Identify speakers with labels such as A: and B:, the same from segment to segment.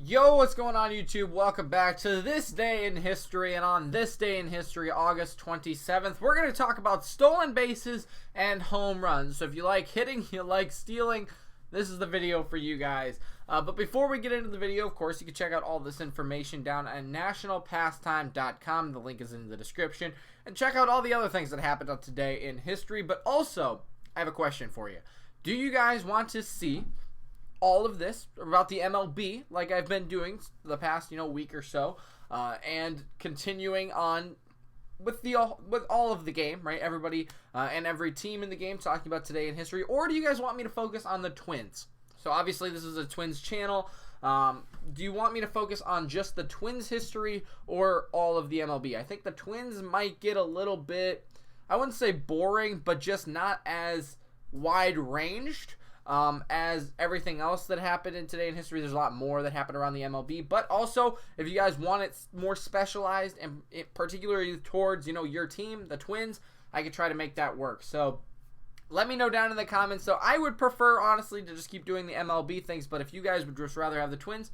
A: Yo, what's going on YouTube? Welcome back to This Day in History, and on this day in history, August 27th, we're going to talk about stolen bases and home runs. So if you like hitting, you like stealing, this is the video for you guys. But before we get into the video, of course, you can check out all this information down at nationalpastime.com. The link is in the description. And check out all the other things that happened on today in history. But also, I have a question for you. Do you guys want to see all of this about the MLB like I've been doing the past week or so, and continuing on with all of the game, right? Everybody and every team in the game talking about today in history, or do you guys want me to focus on the Twins? So obviously this is a Twins channel. Do you want me to focus on just the Twins history or all of the MLB? I think the Twins might get a little bit, I wouldn't say boring, but just not as wide ranged as everything else that happened in today in history. There's a lot more that happened around the MLB, but also if you guys want it more specialized and particularly towards your team, the Twins, I could try to make that work. So let me know down in the comments. So I would prefer honestly to just keep doing the MLB things, but if you guys would just rather have the Twins,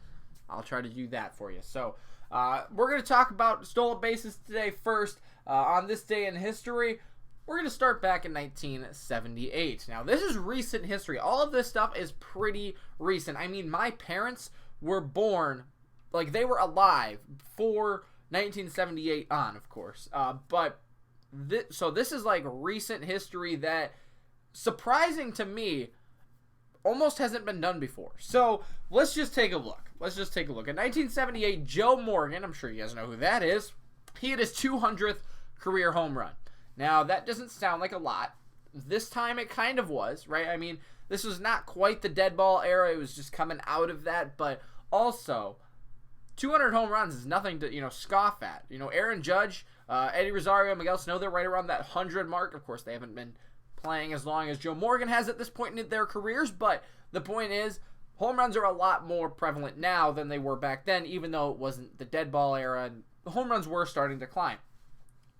A: I'll try to do that for you. So we're going to talk about stolen bases today first. On this day in history, we're going to start back in 1978. Now, this is recent history. All of this stuff is pretty recent. I mean, my parents were born, like, they were alive for 1978 on, of course. So this is, like, recent history that, surprising to me, almost hasn't been done before. So, let's just take a look. In 1978, Joe Morgan, I'm sure you guys know who that is, he hit his 200th career home run. Now, that doesn't sound like a lot. This time it kind of was, right? I mean, this was not quite the dead ball era. It was just coming out of that. But also, 200 home runs is nothing to, scoff at. Aaron Judge, Eddie Rosario, Miguel Sano, they're right around that 100 mark. Of course, they haven't been playing as long as Joe Morgan has at this point in their careers. But the point is, home runs are a lot more prevalent now than they were back then, even though it wasn't the dead ball era. And the home runs were starting to climb.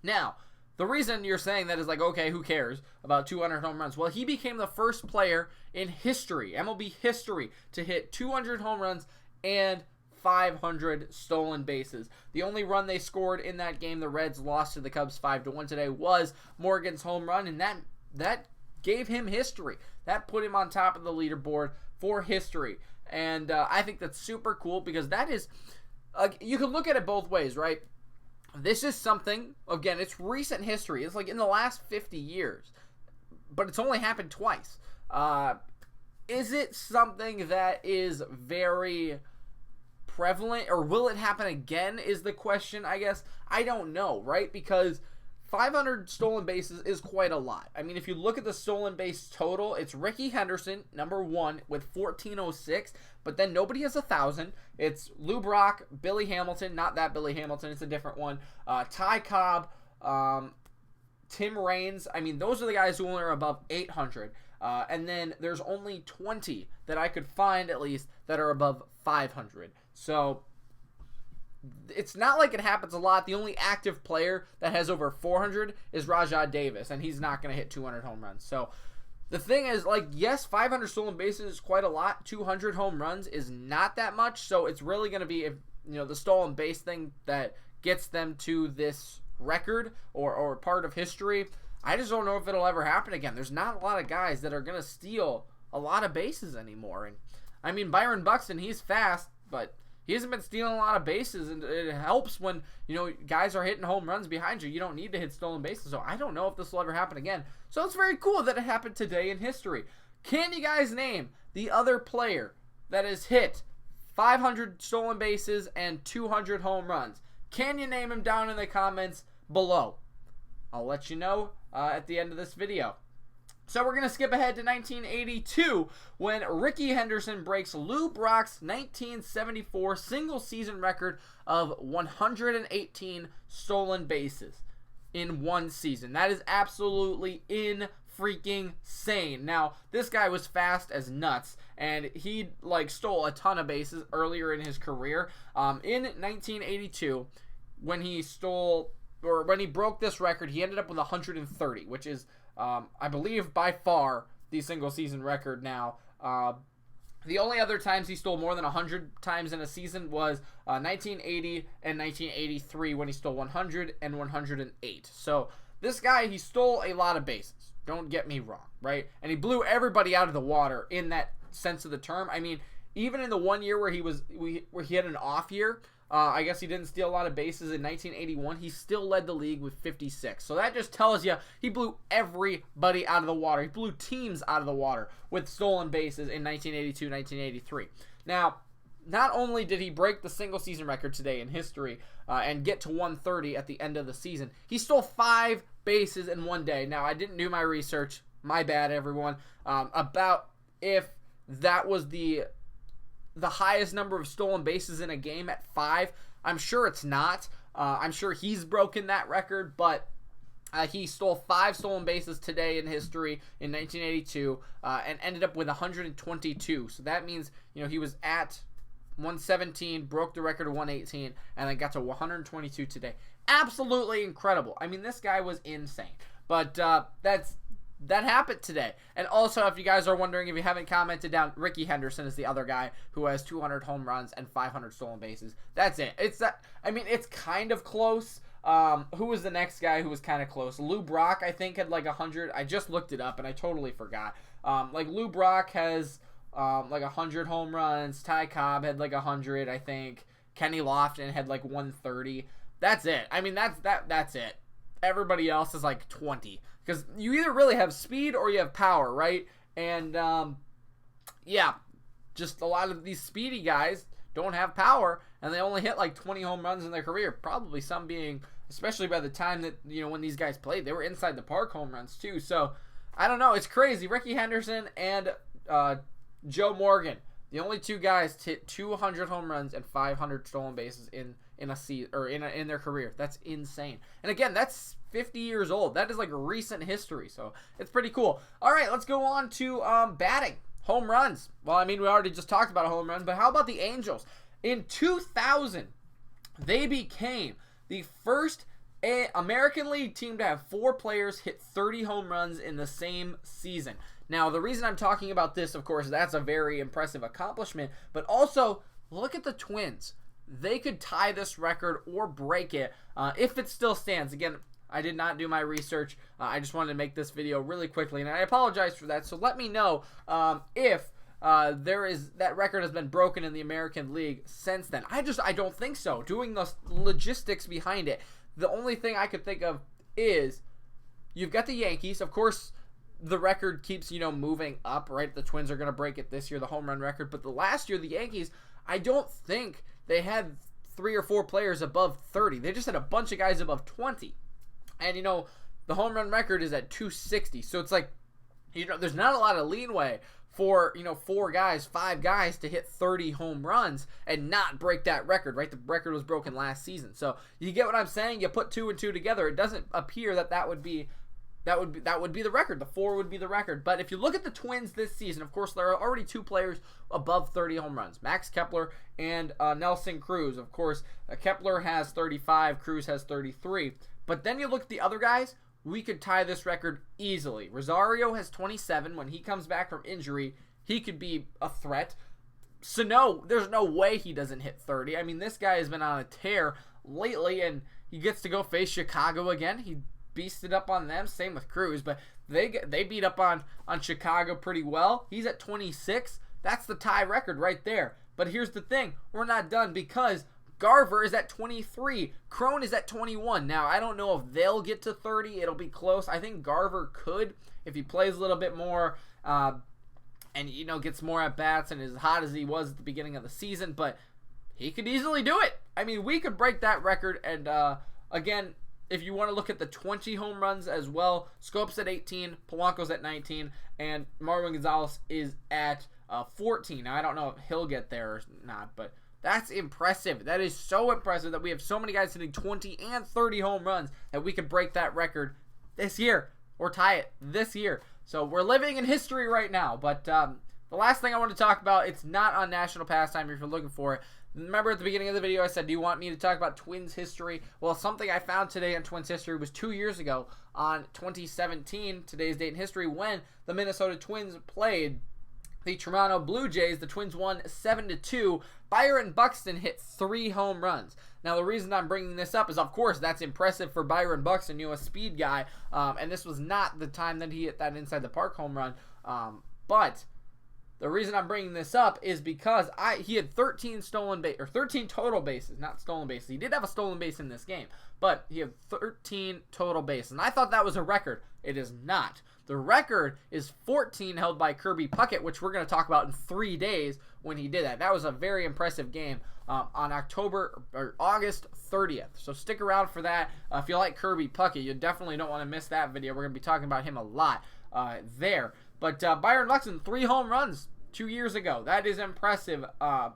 A: Now, the reason you're saying that is like, okay, who cares about 200 home runs? Well, he became the first player in history, MLB history, to hit 200 home runs and 500 stolen bases. The only run they scored in that game, the Reds lost to the Cubs 5-1 today, was Morgan's home run, and that gave him history. That put him on top of the leaderboard for history. And I think that's super cool because that is, you can look at it both ways, right? This is something, again, it's recent history. It's like in the last 50 years, but it's only happened twice. Is it something that is very prevalent, or will it happen again is the question, I guess. I don't know, right? Because 500 stolen bases is quite a lot. I mean, if you look at the stolen base total, it's Ricky Henderson, number 1, with 1,406, but then nobody has 1,000. It's Lou Brock, Billy Hamilton, not that Billy Hamilton, it's a different one, Ty Cobb, Tim Raines. I mean, those are the guys who are above 800. And then there's only 20 that I could find, at least, that are above 500. So it's not like it happens a lot. The only active player that has over 400 is Rajah Davis, and he's not going to hit 200 home runs. So the thing is, like, yes, 500 stolen bases is quite a lot. 200 home runs is not that much. So it's really going to be, the stolen base thing that gets them to this record or part of history. I just don't know if it'll ever happen again. There's not a lot of guys that are going to steal a lot of bases anymore. And I mean, Byron Buxton, he's fast, but he hasn't been stealing a lot of bases, and it helps when, guys are hitting home runs behind you. You don't need to hit stolen bases, so I don't know if this will ever happen again. So it's very cool that it happened today in history. Can you guys name the other player that has hit 500 stolen bases and 200 home runs? Can you name him down in the comments below? I'll let you know at the end of this video. So we're going to skip ahead to 1982 when Ricky Henderson breaks Lou Brock's 1974 single-season record of 118 stolen bases in one season. That is absolutely freaking-sane. Now, this guy was fast as nuts, and he stole a ton of bases earlier in his career. In 1982, when he broke this record, he ended up with 130, which is I believe by far the single season record now. The only other times he stole more than 100 times in a season was 1980 and 1983 when he stole 100 and 108. So this guy, he stole a lot of bases. Don't get me wrong, right? And he blew everybody out of the water in that sense of the term. I mean, even in the 1 year where he had an off year, I guess he didn't steal a lot of bases in 1981. He still led the league with 56. So that just tells you he blew everybody out of the water. He blew teams out of the water with stolen bases in 1982, 1983. Now, not only did he break the single season record today in history and get to 130 at the end of the season, he stole 5 bases in one day. Now, I didn't do my research. My bad, everyone. About if that was the highest number of stolen bases in a game at 5. I'm sure it's not. I'm sure he's broken that record, but he stole 5 stolen bases today in history in 1982 and ended up with 122. So that means, he was at 117, broke the record of 118, and then got to 122 today. Absolutely incredible. I mean, this guy was insane. But that happened today. And also, if you guys are wondering, if you haven't commented down, Ricky Henderson is the other guy who has 200 home runs and 500 stolen bases. That's it. It's kind of close. Who was the next guy who was kind of close? Lou Brock, I think, had like 100. I just looked it up and I totally forgot. Lou Brock has 100 home runs. Ty Cobb had 100, I think. Kenny Lofton had 130. That's it. I mean, that's it. Everybody else is 20. Because you either really have speed or you have power, right? And, just a lot of these speedy guys don't have power, and they only hit 20 home runs in their career. Probably some being, especially by the time that, when these guys played, they were inside the park home runs too. So, I don't know. It's crazy. Ricky Henderson and Joe Morgan, the only 2 guys to hit 200 home runs and 500 stolen bases in a season or in their career. That's insane. And again, that's 50 years old. That is recent history, so it's pretty cool. All right, let's go on to batting. Home runs. Well, I mean, we already just talked about a home run, but how about the Angels? In 2000, they became the first American League team to have 4 players hit 30 home runs in the same season. Now, the reason I'm talking about this, of course, that's a very impressive accomplishment, but also look at the Twins. They could tie this record or break it if it still stands. Again, I did not do my research. I just wanted to make this video really quickly, and I apologize for that. So let me know if that record has been broken in the American League since then. I don't think so. Doing the logistics behind it, the only thing I could think of is you've got the Yankees. Of course, the record keeps moving up, right? The Twins are going to break it this year, the home run record. But the last year, the Yankees, I don't think they had 3 or 4 players above 30. They just had a bunch of guys above 20. And, the home run record is at 260. So it's there's not a lot of leeway for, 5 guys to hit 30 home runs and not break that record, right? The record was broken last season. So you get what I'm saying? You put 2 and 2 together. It doesn't appear that would be the record. The 4 would be the record. But if you look at the Twins this season, of course, there are already 2 players above 30 home runs. Max Kepler and Nelson Cruz. Of course, Kepler has 35. Cruz has 33. But then you look at the other guys, we could tie this record easily. Rosario has 27. When he comes back from injury, he could be a threat. Sano, there's no way he doesn't hit 30. I mean, this guy has been on a tear lately, and he gets to go face Chicago again. He beasted up on them. Same with Cruz, but they beat up on Chicago pretty well. He's at 26. That's the tie record right there. But here's the thing. We're not done because Garver is at 23. Crone is at 21. Now, I don't know if they'll get to 30. It'll be close. I think Garver could if he plays a little bit more and, gets more at-bats and as hot as he was at the beginning of the season. But he could easily do it. I mean, we could break that record. And, again, if you want to look at the 20 home runs as well, Scope's at 18, Polanco's at 19, and Marwin Gonzalez is at 14. Now, I don't know if he'll get there or not, but that's impressive. That is so impressive that we have so many guys hitting 20 and 30 home runs that we could break that record this year or tie it this year. So we're living in history right now. But the last thing I want to talk about, it's not on National Pastime if you're looking for it. Remember at the beginning of the video I said, do you want me to talk about Twins history? Well, something I found today on Twins history was 2 years ago on 2017, today's date in history, when the Minnesota Twins played the Toronto Blue Jays. The Twins won 7-2. Byron Buxton hit 3 home runs. Now, the reason I'm bringing this up is, of course, that's impressive for Byron Buxton, a speed guy, and this was not the time that he hit that inside the park home run, but the reason I'm bringing this up is because he had 13 total bases, not stolen bases. He did have a stolen base in this game, but he had 13 total bases, and I thought that was a record. It is not. The record is 14, held by Kirby Puckett, which we're going to talk about in 3 days when he did that. That was a very impressive game on August 30th. So stick around for that. If you like Kirby Puckett, you definitely don't want to miss that video. We're going to be talking about him a lot there. But Byron Buxton, 3 home runs 2 years ago. That is impressive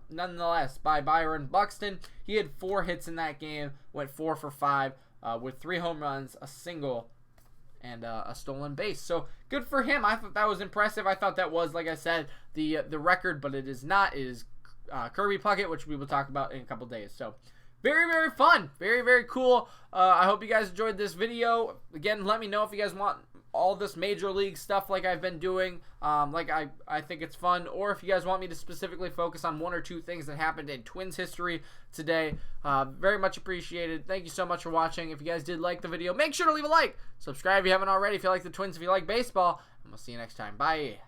A: nonetheless by Byron Buxton. He had 4 hits in that game, went 4 for 5 with 3 home runs, a single, and a stolen base. So good for him. I thought that was impressive. I thought that was, like I said, the record, but it is not. It is Kirby Puckett, which we will talk about in a couple days. So very, very fun. Very, very cool. I hope you guys enjoyed this video. Again, let me know if you guys want all this major league stuff like I've been doing, like I think it's fun, or if you guys want me to specifically focus on 1 or 2 things that happened in Twins history today. Very much appreciated. Thank you so much for watching. If you guys did like the video, make sure to leave a like, subscribe if you haven't already, if you like the Twins, if you like baseball, and we'll see you next time. Bye.